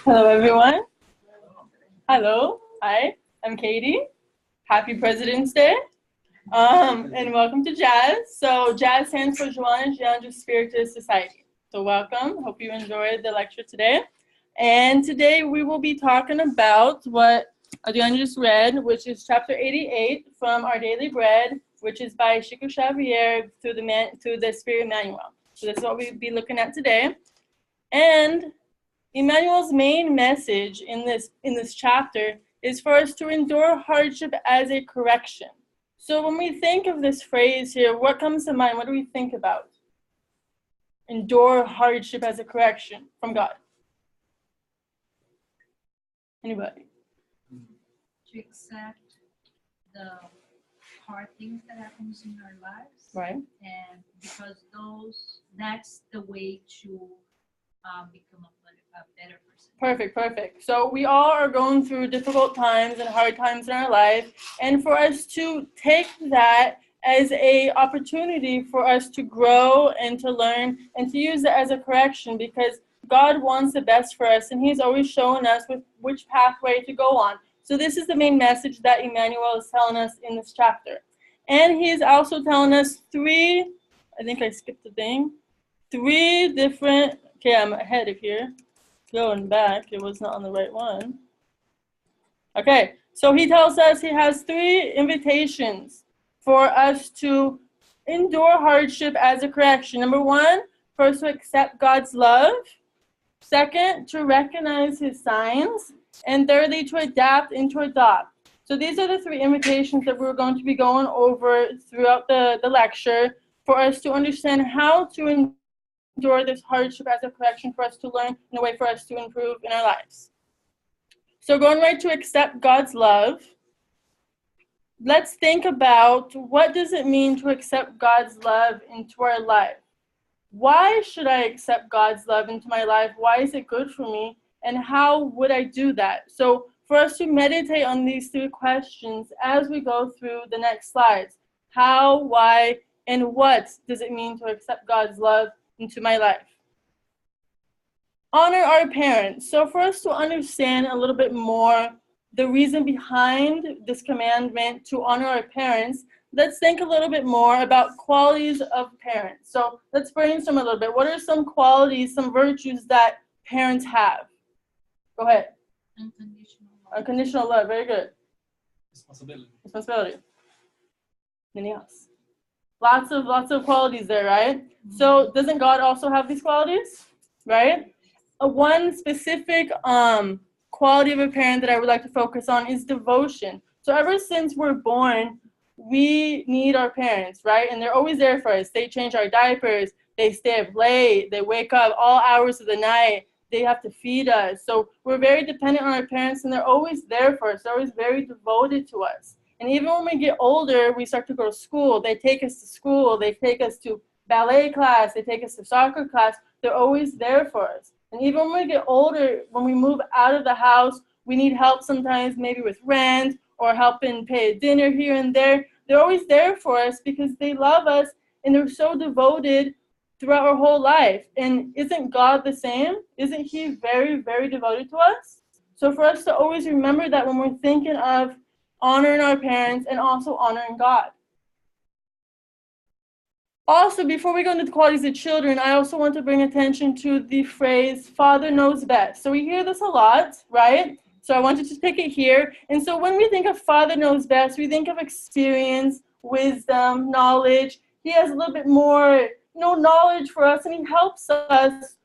Hello, everyone. Hello. Hi, I'm Katie. Happy President's Day. And welcome to Jazz. So Jazz stands for Joanna Spiritist Society. So welcome. Hope you enjoyed the lecture today. And today we will be talking about what Joanna just read, which is chapter 88 from Our Daily Bread, which is by Chico Xavier through the Spirit Manual. So that's what we'll be looking at today. And Emmanuel's main message in this chapter is for us to endure hardship as a correction. So when we think of this phrase here, what comes to mind? What do we think about? Endure hardship as a correction from God. Anybody? To accept the hard things that happens in our lives. Right. And because that's the way to become a better person. Perfect. So we all are going through difficult times and hard times in our life. And for us to take that as a opportunity for us to grow and to learn and to use it as a correction, because God wants the best for us and he's always showing us which pathway to go on. So this is the main message that Emmanuel is telling us in this chapter. And he's also telling us three different, okay, I'm ahead of here. Going back, it was not on the right one. Okay, so he tells us he has three invitations for us to endure hardship as a correction. Number one, first to accept God's love. Second, to recognize his signs. And thirdly, to adapt and to adopt. So these are the three invitations that we're going to be going over throughout the lecture for us to understand how to endure this hardship as a correction, for us to learn in a way for us to improve in our lives. So going right to accept God's love, let's think about what does it mean to accept God's love into our life? Why should I accept God's love into my life? Why is it good for me? And how would I do that? So for us to meditate on these three questions as we go through the next slides. How, why, and what does it mean to accept God's love into my life? Honor our parents. So for us to understand a little bit more the reason behind this commandment to honor our parents, let's think a little bit more about qualities of parents. So let's brainstorm a little bit. What are some qualities, some virtues that parents have? Go ahead. Unconditional love. Very good. Responsibility. Anything else? Lots of qualities there, right? So doesn't God also have these qualities, right? One specific quality of a parent that I would like to focus on is devotion. So ever since we're born, we need our parents, right? And they're always there for us. They change our diapers. They stay up late. They wake up all hours of the night. They have to feed us. So we're very dependent on our parents, and they're always there for us. They're always very devoted to us. And even when we get older, we start to go to school. They take us to school. They take us to ballet class. They take us to soccer class. They're always there for us. And even when we get older, when we move out of the house, we need help sometimes maybe with rent or helping pay a dinner here and there. They're always there for us because they love us and they're so devoted throughout our whole life. And isn't God the same? Isn't he very, very devoted to us? So for us to always remember that when we're thinking of honoring our parents and also honoring God. Also, before we go into the qualities of children, I also want to bring attention to the phrase, Father knows best. So we hear this a lot, right? So I wanted to pick it here. And so when we think of Father knows best, we think of experience, wisdom, knowledge. He has a little bit more, knowledge for us, and he helps us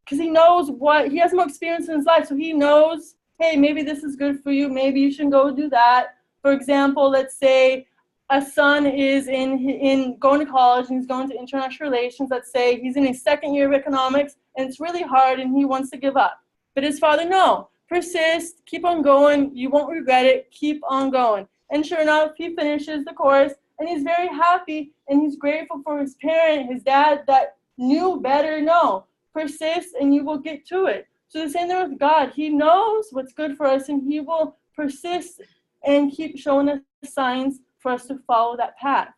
because he knows he has more experience in his life. So he knows, hey, maybe this is good for you. Maybe you should go do that. For example, let's say a son is in going to college and he's going to international relations. Let's say he's in his second year of economics and it's really hard and he wants to give up. But his father, no, persist, keep on going. You won't regret it. Keep on going. And sure enough, he finishes the course and he's very happy and he's grateful for his parent, his dad that knew better. No, persist and you will get to it. So the same thing with God. He knows what's good for us and he will persist and keep showing us signs for us to follow that path.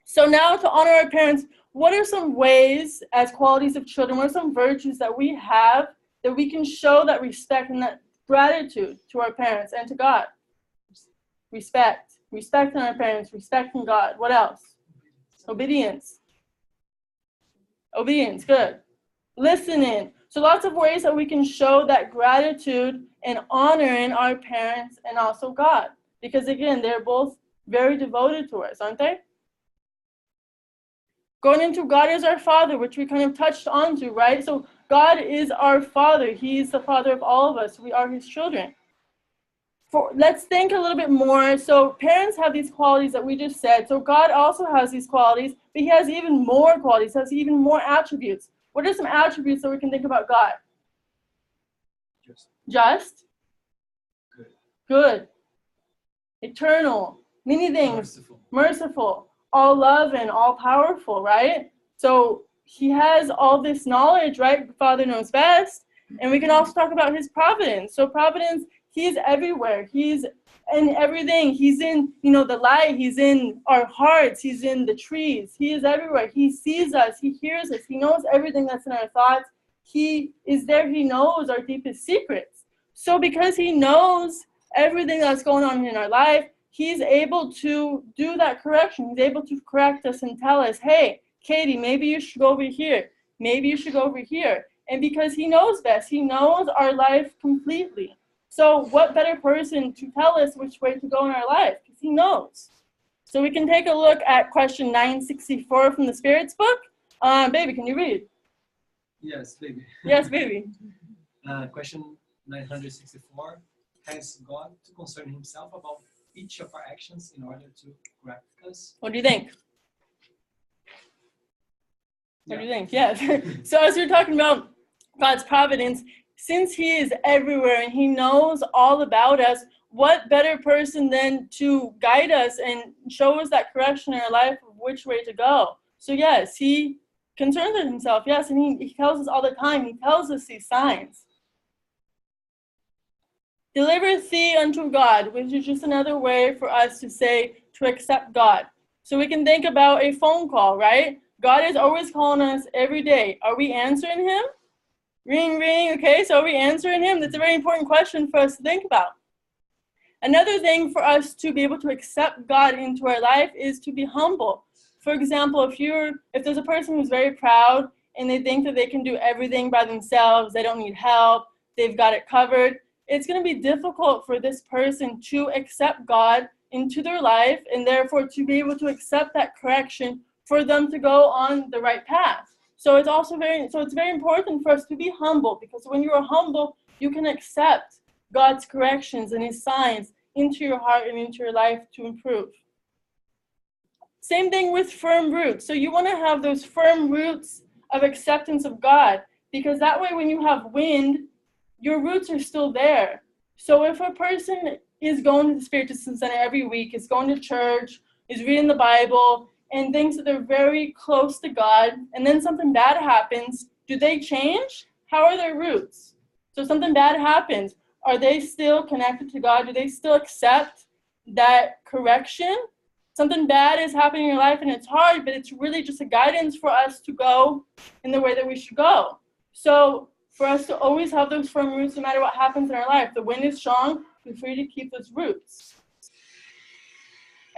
So now to honor our parents, what are some ways as qualities of children, what are some virtues that we have that we can show that respect and that gratitude to our parents and to God? Respect. Respecting our parents, respecting God. What else? Obedience. Obedience, good. Listening. So lots of ways that we can show that gratitude and honoring our parents and also God. Because again, they're both very devoted to us, aren't they? Going into God is our Father, which we kind of touched on to, right? So God is our Father. He's the Father of all of us. We are His children. Let's think a little bit more. So parents have these qualities that we just said. So God also has these qualities, but He has even more qualities, has even more attributes. What are some attributes that we can think about God? Just. Good. Eternal. Many things. Merciful. All loving, all powerful, right? So He has all this knowledge, right? Father knows best. And we can also talk about His providence. So providence, He's everywhere. He's in everything. He's in, the light. He's in our hearts. He's in the trees. He is everywhere. He sees us. He hears us. He knows everything that's in our thoughts. He is there. He knows our deepest secrets. So because He knows everything that's going on in our life, He's able to do that correction. He's able to correct us and tell us, hey, Katie, maybe you should go over here. Maybe you should go over here. And because He knows best, He knows our life completely. So what better person to tell us which way to go in our life? Because He knows. So we can take a look at question 964 from the Spirit's book. Baby, can you read? Yes, baby. Yes, baby. Question 964. Has God to concern Himself about each of our actions in order to correct us? What do you think? What do you think? Yes. So as we're talking about God's providence, since He is everywhere and He knows all about us, what better person than to guide us and show us that correction in our life of which way to go? So yes, He concerns Himself, yes, and He tells us all the time. He tells us these signs. Delivereth thee unto God, which is just another way for us to say to accept God. So we can think about a phone call, right? God is always calling us every day. Are we answering Him? Ring, ring. Okay, so are we answering Him? That's a very important question for us to think about. Another thing for us to be able to accept God into our life is to be humble. For example, if there's a person who's very proud and they think that they can do everything by themselves, they don't need help, they've got it covered, it's going to be difficult for this person to accept God into their life and therefore to be able to accept that correction for them to go on the right path. So it's very important for us to be humble, because when you are humble, you can accept God's corrections and His signs into your heart and into your life to improve. Same thing with firm roots. So you want to have those firm roots of acceptance of God, because that way when you have wind, your roots are still there. So if a person is going to the Spiritist Center every week, is going to church, is reading the Bible, and thinks that they're very close to God, and then something bad happens, do they change? How are their roots? So something bad happens. Are they still connected to God? Do they still accept that correction? Something bad is happening in your life and it's hard, but it's really just a guidance for us to go in the way that we should go. So for us to always have those firm roots no matter what happens in our life. The wind is strong, we're free to keep those roots.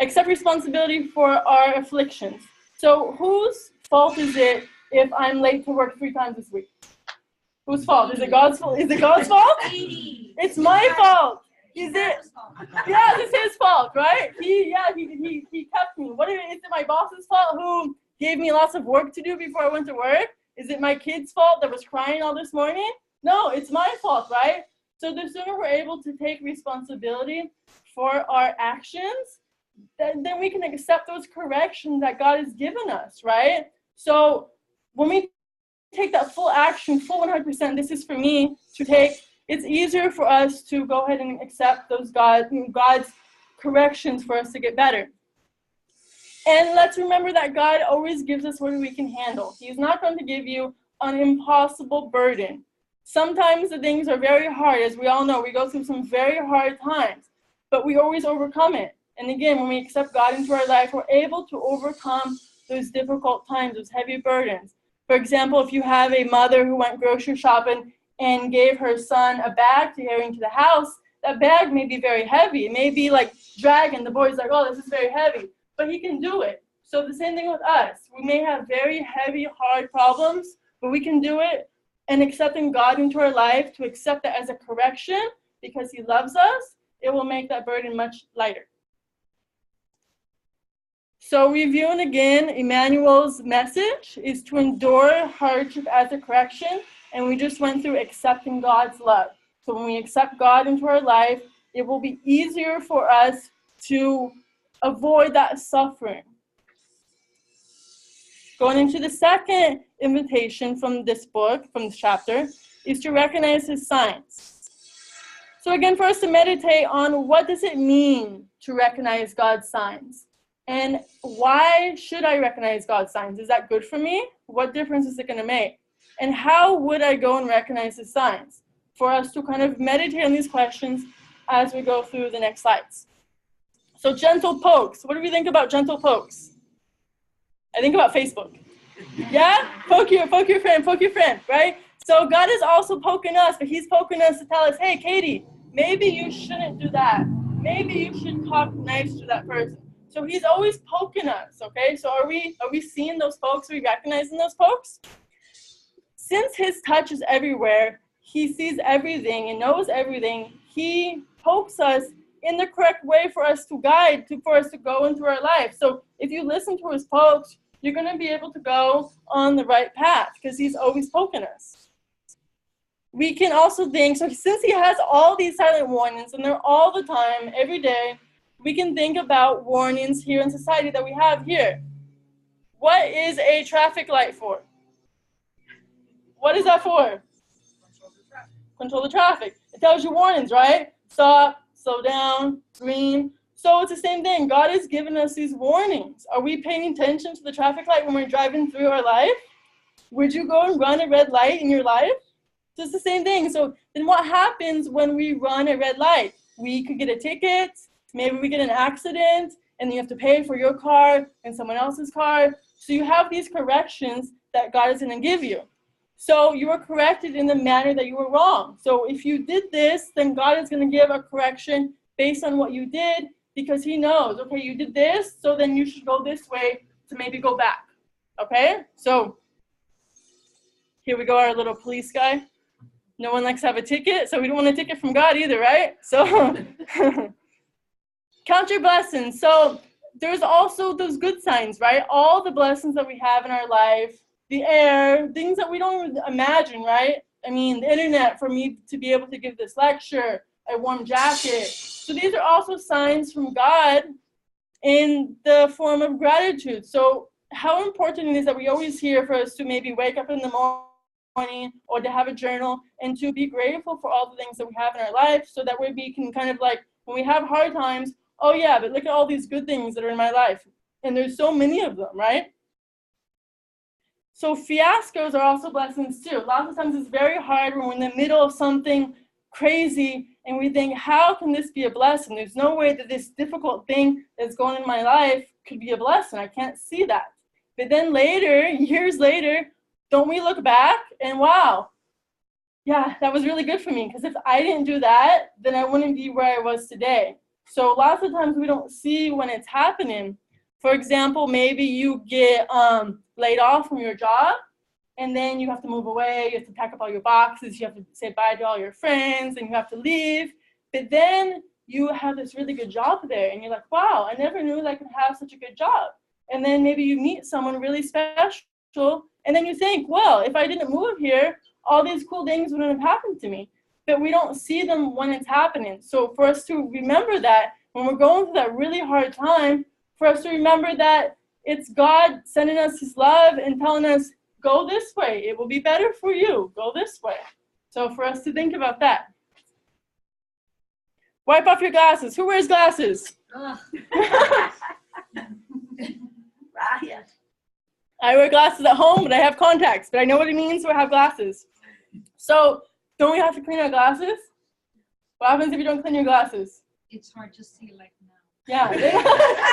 Accept responsibility for our afflictions. So whose fault is it if I'm late to work 3 times this week? Whose fault? Is it God's fault? Is it God's fault? It's my fault. Is it? Yeah, it's His fault, right? He kept me. Is it my boss's fault who gave me lots of work to do before I went to work? Is it my kid's fault that was crying all this morning? No, it's my fault, right? So the sooner we're able to take responsibility for our actions, then we can accept those corrections that God has given us, right? So when we take that full action, full 100%, this is for me to take, it's easier for us to go ahead and accept those God's corrections for us to get better. And let's remember that God always gives us what we can handle. He's not going to give you an impossible burden. Sometimes the things are very hard. As we all know, we go through some very hard times, but we always overcome it. And again, when we accept God into our life, we're able to overcome those difficult times, those heavy burdens. For example, if you have a mother who went grocery shopping and gave her son a bag to carry into the house, that bag may be very heavy. It may be like dragging. The boy's like, oh, this is very heavy. But he can do it. So the same thing with us. We may have very heavy, hard problems, but we can do it. And accepting God into our life, to accept that as a correction because he loves us, it will make that burden much lighter. So reviewing again, Emmanuel's message is to endure hardship as a correction. And we just went through accepting God's love. So when we accept God into our life, it will be easier for us to avoid that suffering. Going into the second invitation from this book, from this chapter, is to recognize his signs. So again, for us to meditate on what does it mean to recognize God's signs? And why should I recognize God's signs? Is that good for me? What difference is it going to make? And how would I go and recognize his signs? For us to kind of meditate on these questions as we go through the next slides. So gentle pokes. What do we think about gentle pokes? I think about Facebook. Yeah? Poke your friend, right? So God is also poking us, but he's poking us to tell us, hey, Katie, maybe you shouldn't do that. Maybe you should talk nice to that person. So he's always poking us, okay? So are we seeing those pokes? Are we recognizing those pokes? Since his touch is everywhere, he sees everything and knows everything, he pokes us in the correct way for us to guide, for us to go into our life. So if you listen to his pokes, you're going to be able to go on the right path because he's always poking us. We can also think, so since he has all these silent warnings and they're all the time, every day, we can think about warnings here in society that we have here. What is a traffic light for? What is that for? Control the traffic. It tells you warnings, right? Stop, slow down, green. So it's the same thing. God has given us these warnings. Are we paying attention to the traffic light when we're driving through our life? Would you go and run a red light in your life? So it's the same thing. So then what happens when we run a red light? We could get a ticket. Maybe we get an accident and you have to pay for your car and someone else's car. So you have these corrections that God is going to give you. So you were corrected in the manner that you were wrong. So if you did this, then God is going to give a correction based on what you did because he knows, okay, you did this, so then you should go this way to maybe go back. Okay? So here we go, our little police guy. No one likes to have a ticket, so we don't want a ticket from God either, right? So count your blessings. So there's also those good signs, right? All the blessings that we have in our life, the air, things that we don't even imagine, right? I mean, the internet for me to be able to give this lecture, a warm jacket. So these are also signs from God in the form of gratitude. So how important it is that we always hear for us to maybe wake up in the morning or to have a journal and to be grateful for all the things that we have in our life so that way we can kind of like, when we have hard times, oh yeah, but look at all these good things that are in my life. And there's so many of them, right? So fiascos are also blessings too. Lots of times it's very hard when we're in the middle of something crazy and we think, how can this be a blessing? There's no way that this difficult thing that's going on in my life could be a blessing. I can't see that. But then later, years later, don't we look back and wow, yeah, that was really good for me. Because if I didn't do that, then I wouldn't be where I was today. So lots of times we don't see when it's happening. For example, maybe you get laid off from your job, and then you have to move away, you have to pack up all your boxes, you have to say bye to all your friends, and you have to leave. But then you have this really good job there, and you're like, wow, I never knew that I could have such a good job. And then maybe you meet someone really special, and then you think, well, if I didn't move here, all these cool things wouldn't have happened to me. But we don't see them when it's happening. So for us to remember that when we're going through that really hard time, for us to remember that it's God sending us his love and telling us, go this way. It will be better for you. Go this way. So for us to think about that. Wipe off your glasses. Who wears glasses? I wear glasses at home, but I have contacts. But I know what it means to have glasses. So don't we have to clean our glasses? What happens if you don't clean your glasses? It's hard to see like now. Yeah,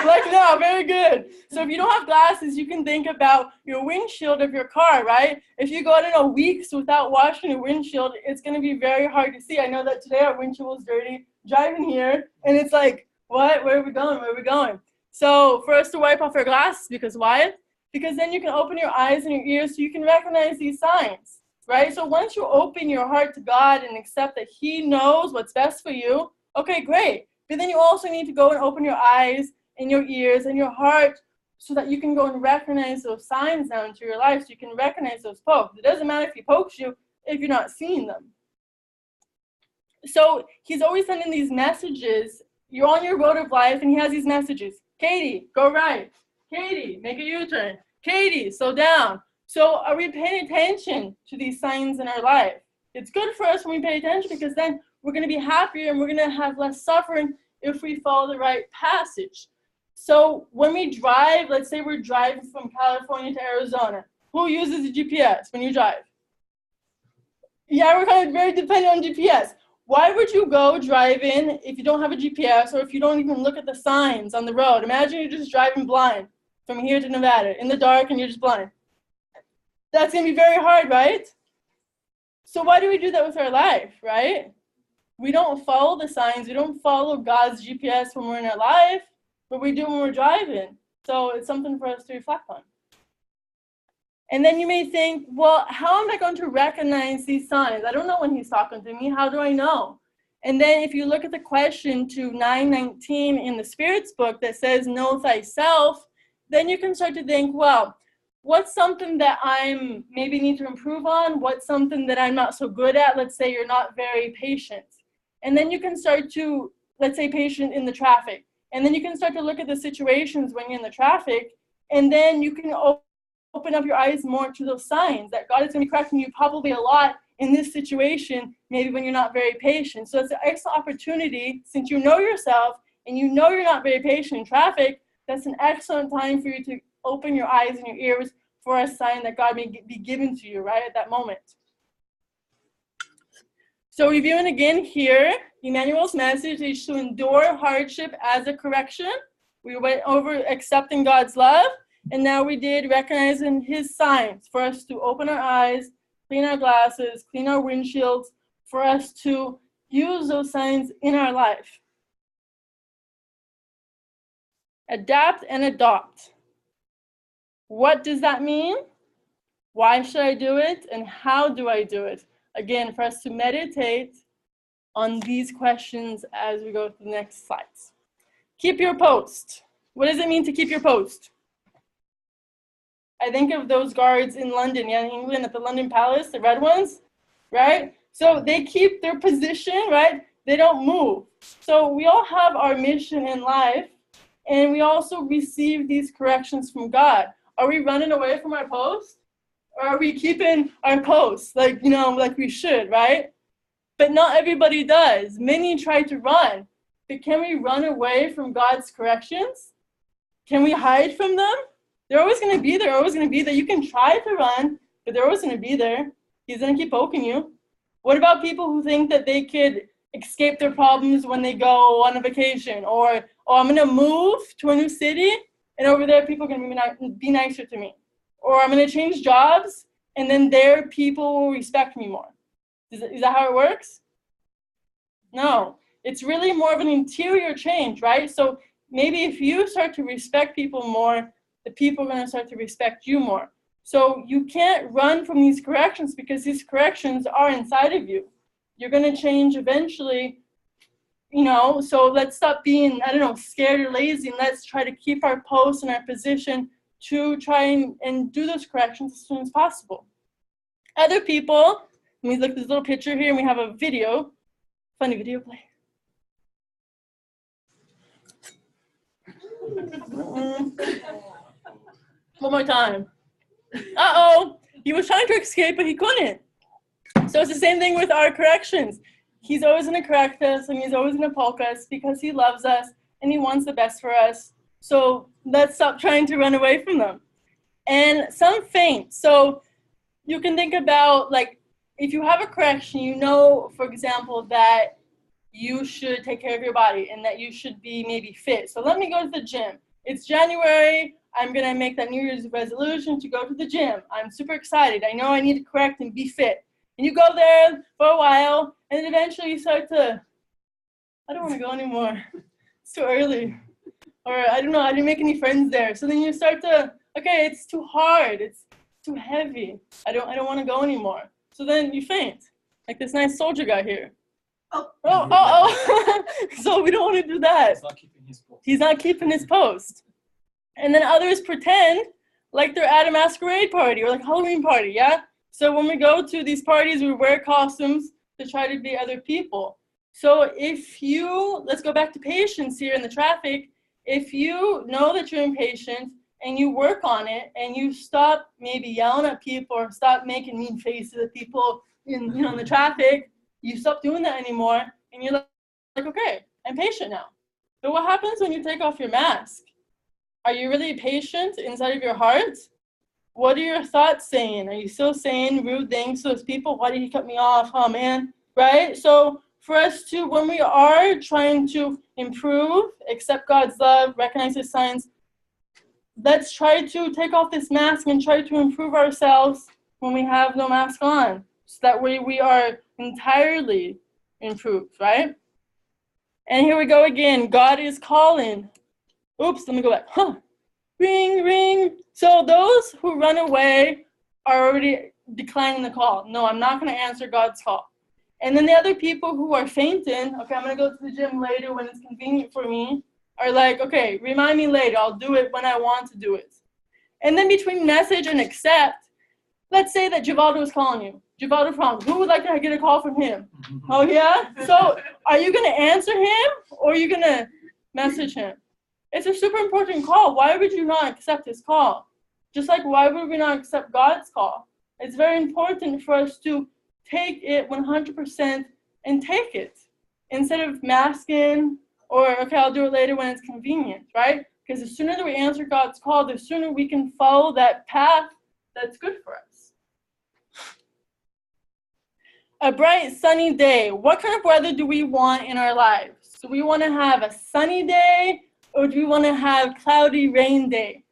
like now, very good. So if you don't have glasses, you can think about your windshield of your car, right? If you go, I don't know, weeks without washing your windshield, it's going to be very hard to see. I know that today our windshield was dirty driving here, and it's like, what? Where are we going? Where are we going? So for us to wipe off our glasses, because why? Because then you can open your eyes and your ears so you can recognize these signs, right? So once you open your heart to God and accept that He knows what's best for you, okay, great. But then you also need to go and open your eyes and your ears and your heart so that you can go and recognize those signs now into your life, so you can recognize those pokes. It doesn't matter if He pokes you if you're not seeing them. So He's always sending these messages. You're on your road of life, and He has these messages. Katie, go right. Katie, make a U-turn. Katie, slow down. So are we paying attention to these signs in our life? It's good for us when we pay attention, because then we're going to be happier and we're going to have less suffering if we follow the right passage. So when we drive, let's say we're driving from California to Arizona. Who uses the GPS when you drive? Yeah, we're kind of very dependent on GPS. Why would you go driving if you don't have a GPS, or if you don't even look at the signs on the road? Imagine you're just driving blind from here to Nevada in the dark and you're just blind. That's going to be very hard, right? So why do we do that with our life, right? We don't follow the signs. We don't follow God's GPS when we're in our life, but we do when we're driving. So it's something for us to reflect on. And then you may think, well, how am I going to recognize these signs? I don't know when He's talking to me. How do I know? And then if you look at the question to 9:19 in the Spirit's book that says, know thyself, then you can start to think, well, what's something that I'm maybe need to improve on? What's something that I'm not so good at? Let's say you're not very patient. And then you can start to, let's say, patient in the traffic. And then you can start to look at the situations when you're in the traffic, and then you can open up your eyes more to those signs that God is going to be correcting you probably a lot in this situation, maybe when you're not very patient. So it's an excellent opportunity, since you know yourself and you know you're not very patient in traffic, that's an excellent time for you to open your eyes and your ears for a sign that God may be given to you right at that moment. So reviewing again here, Emmanuel's message is to endure hardship as a correction. We went over accepting God's love, and now we did recognizing His signs for us to open our eyes, clean our glasses, clean our windshields, for us to use those signs in our life. Adapt and adopt. What does that mean? Why should I do it? And how do I do it? Again, for us to meditate on these questions as we go to the next slides. Keep your post. What does it mean to keep your post? I think of those guards in London, in England, at the London Palace, the red ones, right? So they keep their position, right? They don't move. So we all have our mission in life, and we also receive these corrections from God. Are we running away from our post? Or are we keeping our post like we should, right? But not everybody does. Many try to run. But can we run away from God's corrections? Can we hide from them? They're always going to be there, always going to be there. You can try to run, but they're always going to be there. He's going to keep poking you. What about people who think that they could escape their problems when they go on a vacation? Or, oh, I'm going to move to a new city, and over there people are going to be nicer to me. Or I'm going to change jobs, and then there people will respect me more. Is that how it works? No. It's really more of an interior change, right? So maybe if you start to respect people more, the people are going to start to respect you more. So you can't run from these corrections, because these corrections are inside of you. You're going to change eventually, so let's stop being, scared or lazy, and let's try to keep our post and our position to try and do those corrections as soon as possible. Other people, let me look at this little picture here, and we have a video, funny video play. One more time. Uh-oh, he was trying to escape, but he couldn't. So it's the same thing with our corrections. He's always going to correct us, and He's always going to poke us, because He loves us and He wants the best for us. So let's stop trying to run away from them. And some faint. So you can think about, like, if you have a correction, for example, that you should take care of your body and that you should be maybe fit. So let me go to the gym. It's January. I'm going to make that New Year's resolution to go to the gym. I'm super excited. I know I need to correct and be fit. And you go there for a while, and then eventually you start to, I don't want to go anymore. It's too early. Or I don't know, I didn't make any friends there. So then you start to, okay, it's too hard. It's too heavy. I don't want to go anymore. So then you faint, like this nice soldier guy here. Oh. So we don't want to do that. He's not keeping his post. He's not keeping his post. And then others pretend like they're at a masquerade party or like a Halloween party, yeah? So when we go to these parties, we wear costumes to try to be other people. So if you, let's go back to patience here in the traffic. If you know that you're impatient and you work on it and you stop maybe yelling at people or stop making mean faces at people in the traffic, you stop doing that anymore and you're like, okay, I'm patient now. But what happens when you take off your mask? Are you really patient inside of your heart? What are your thoughts saying? Are you still saying rude things to those people? Why did he cut me off? Oh man, right? So for us to, when we are trying to improve, accept God's love, recognize His signs, let's try to take off this mask and try to improve ourselves when we have no mask on. So that way we are entirely improved, right? And here we go again. God is calling. Oops, let me go back. Ring, ring. So those who run away are already declining the call. No, I'm not going to answer God's call. And then the other people who are fainting, okay, I'm going to go to the gym later when it's convenient for me, are like, okay, remind me later. I'll do it when I want to do it. And then between message and accept, let's say that Givaldo is calling you. Givaldo from, who would like to get a call from him? Oh, yeah? So are you going to answer him or are you going to message him? It's a super important call. Why would you not accept his call? Just like why would we not accept God's call? It's very important for us to take it 100% and take it instead of masking or, okay, I'll do it later when it's convenient, right? Because the sooner that we answer God's call, the sooner we can follow that path that's good for us. A bright, sunny day. What kind of weather do we want in our lives? Do we want to have a sunny day or do we want to have cloudy rain day?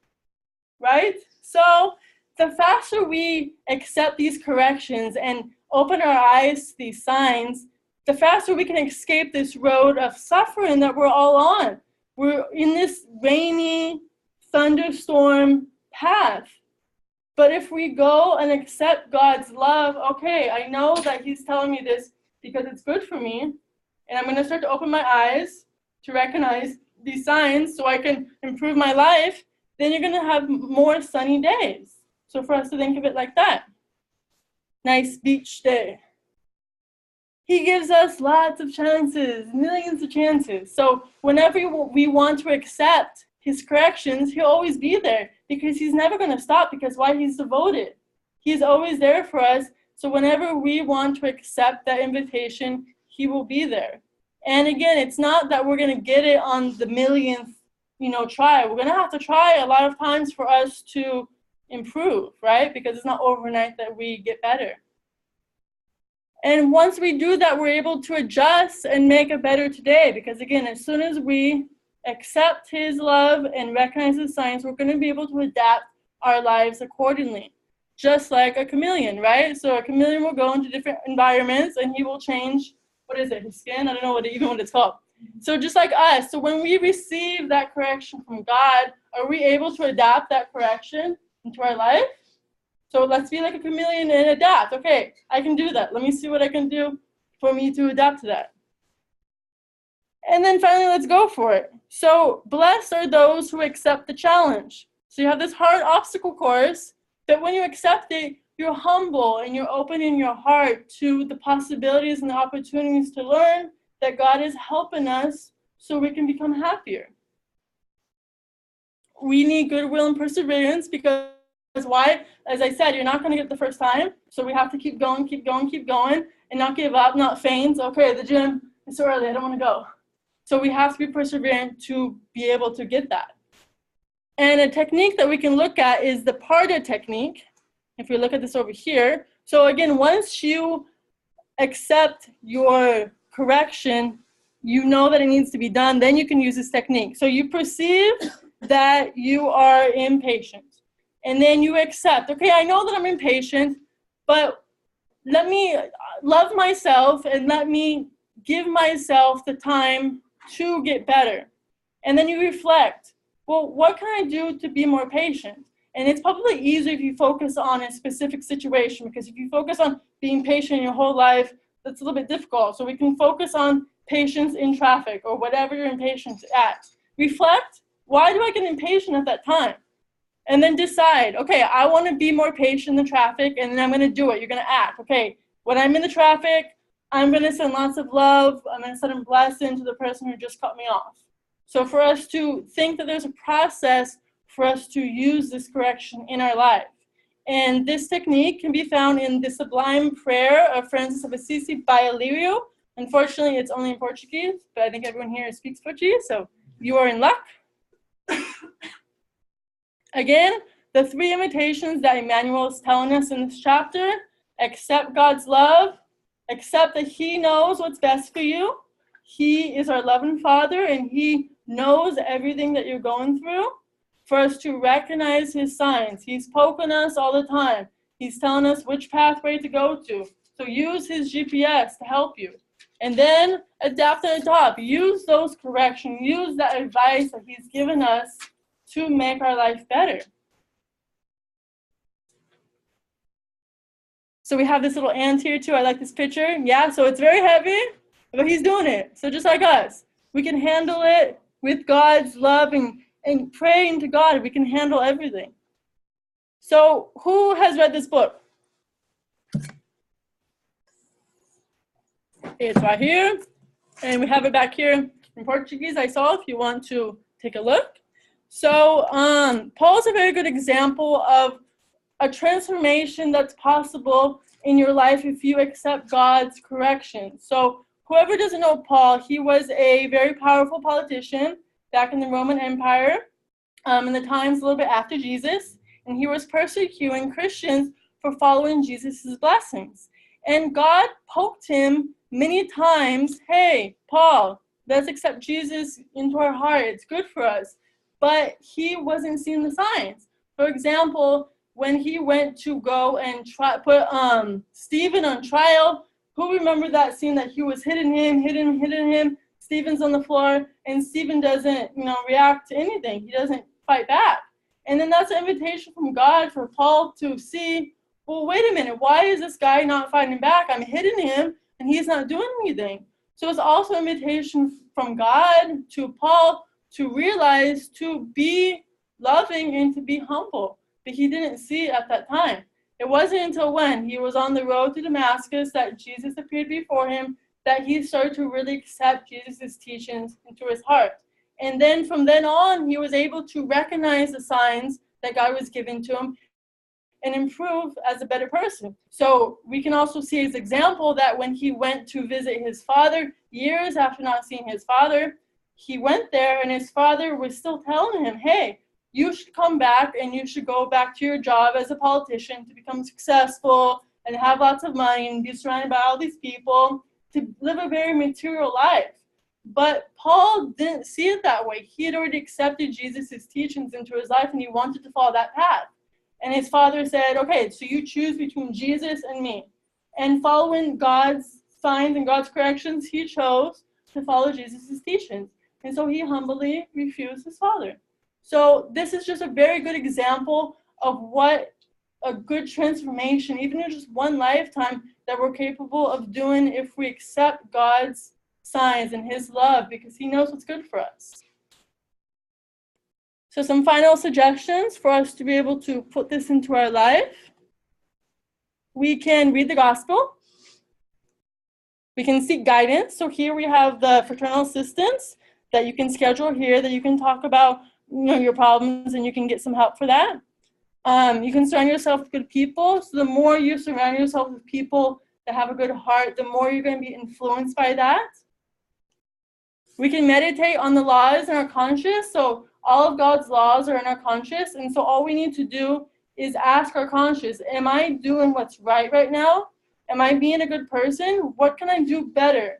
Right? So the faster we accept these corrections and open our eyes to these signs, the faster we can escape this road of suffering that we're all on. We're in this rainy, thunderstorm path. But if we go and accept God's love, okay, I know that He's telling me this because it's good for me, and I'm going to start to open my eyes to recognize these signs so I can improve my life, then you're going to have more sunny days. So for us to think of it like that. Nice beach day. He gives us lots of chances, millions of chances. So whenever we want to accept His corrections, He'll always be there because He's never going to stop because why? He's devoted. He's always there for us. So whenever we want to accept that invitation, He will be there. And again, it's not that we're going to get it on the millionth, try. We're going to have to try a lot of times for us to improve, right? Because it's not overnight that we get better. And once we do that, we're able to adjust and make a better today. Because again, as soon as we accept His love and recognize His signs, we're going to be able to adapt our lives accordingly. Just like a chameleon, right? So a chameleon will go into different environments and he will change, what is it, his skin? I don't know what it's called. So just like us, so when we receive that correction from God, are we able to adapt that correction into our life? So let's be like a chameleon and adapt. Okay, I can do that. Let me see what I can do for me to adapt to that. And then finally, let's go for it. So blessed are those who accept the challenge. So you have this hard obstacle course, but when you accept it, you're humble and you're opening your heart to the possibilities and the opportunities to learn that God is helping us so we can become happier. We need goodwill and perseverance because why? As I said, you're not going to get it the first time. So we have to keep going, and not give up, not faint. Okay, the gym is so early, I don't want to go. So we have to be perseverant to be able to get that. And a technique that we can look at is the Parda technique. If we look at this over here. So again, once you accept your correction, you know that it needs to be done, then you can use this technique. So you perceive that you are impatient. And then you accept, okay, I know that I'm impatient, but let me love myself and let me give myself the time to get better. And then you reflect, well, what can I do to be more patient? And it's probably easier if you focus on a specific situation, because if you focus on being patient your whole life, that's a little bit difficult. So we can focus on patience in traffic or whatever you're impatient at. Reflect, why do I get impatient at that time? And then decide, okay, I want to be more patient in the traffic, and then I'm going to do it. You're going to act. Okay, when I'm in the traffic, I'm going to send lots of love. I'm going to send a blessing to the person who just cut me off. So for us to think that there's a process for us to use this correction in our life. And this technique can be found in the Sublime Prayer of Francis of Assisi by Ilírio. Unfortunately, it's only in Portuguese, but I think everyone here speaks Portuguese, so you are in luck. Again, the three invitations that Emmanuel is telling us in this chapter: accept God's love, accept that He knows what's best for you. He is our loving Father, and He knows everything that you're going through. For us to recognize His signs. He's poking us all the time. He's telling us which pathway to go to. So use His GPS to help you. And then adapt and adopt. Use those corrections. Use that advice that He's given us to make our life better. So we have this little ant here too. I like this picture. Yeah, so it's very heavy, but he's doing it. So just like us, we can handle it with God's love and praying to God. We can handle everything. So who has read this book? It's right here. And we have it back here in Portuguese, I saw, if you want to take a look. So Paul's a very good example of a transformation that's possible in your life if you accept God's correction. So whoever doesn't know Paul, he was a very powerful politician back in the Roman Empire in the times a little bit after Jesus. And he was persecuting Christians for following Jesus' blessings. And God poked him many times, hey, Paul, let's accept Jesus into our heart. It's good for us. But he wasn't seeing the signs. For example, when he went to go and put Stephen on trial, who remembered that scene that he was hitting him, Stephen's on the floor, and Stephen doesn't, react to anything. He doesn't fight back. And then that's an invitation from God for Paul to see, well, wait a minute, why is this guy not fighting back? I'm hitting him, and he's not doing anything. So it's also an invitation from God to Paul to realize, to be loving and to be humble. But he didn't see it at that time. It wasn't until when he was on the road to Damascus that Jesus appeared before him that he started to really accept Jesus' teachings into his heart. And then from then on, he was able to recognize the signs that God was giving to him and improve as a better person. So we can also see his example that when he went to visit his father, years after not seeing his father, he went there and his father was still telling him, hey, you should come back and you should go back to your job as a politician to become successful and have lots of money and be surrounded by all these people, to live a very material life. But Paul didn't see it that way. He had already accepted Jesus' teachings into his life and he wanted to follow that path. And his father said, okay, so you choose between Jesus and me. And following God's signs and God's corrections, he chose to follow Jesus' teachings. And so he humbly refused his father. So this is just a very good example of what a good transformation, even in just one lifetime, that we're capable of doing if we accept God's signs and his love, because he knows what's good for us. So some final suggestions for us to be able to put this into our life. We can read the gospel. We can seek guidance. So here we have the fraternal assistants that you can schedule here, that you can talk about your problems and you can get some help for that. You can surround yourself with good people. So the more you surround yourself with people that have a good heart, the more you're going to be influenced by that. We can meditate on the laws in our conscience. So all of God's laws are in our conscience. And so all we need to do is ask our conscience, am I doing what's right now? Am I being a good person? What can I do better?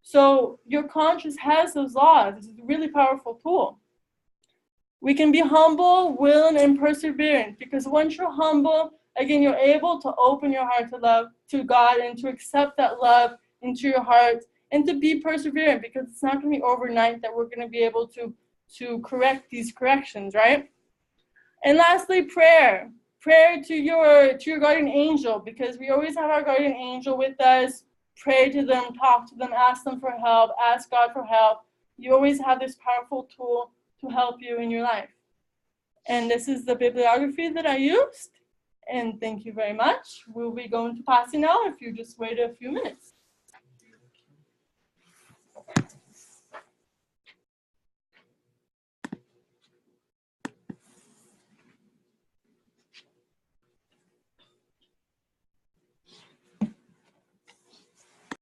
So your conscience has those laws. It's a really powerful tool. We can be humble, willing, and perseverant, because once you're humble, again, you're able to open your heart to love, to God, and to accept that love into your heart, and to be perseverant, because it's not going to be overnight that we're going to be able to correct these corrections, right? And lastly, prayer. Prayer to your guardian angel, because we always have our guardian angel with us. Pray to them, talk to them, ask them for help, ask God for help. You always have this powerful tool to help you in your life. And this is the bibliography that I used. And thank you very much. We'll be going to Pasi now if you just wait a few minutes.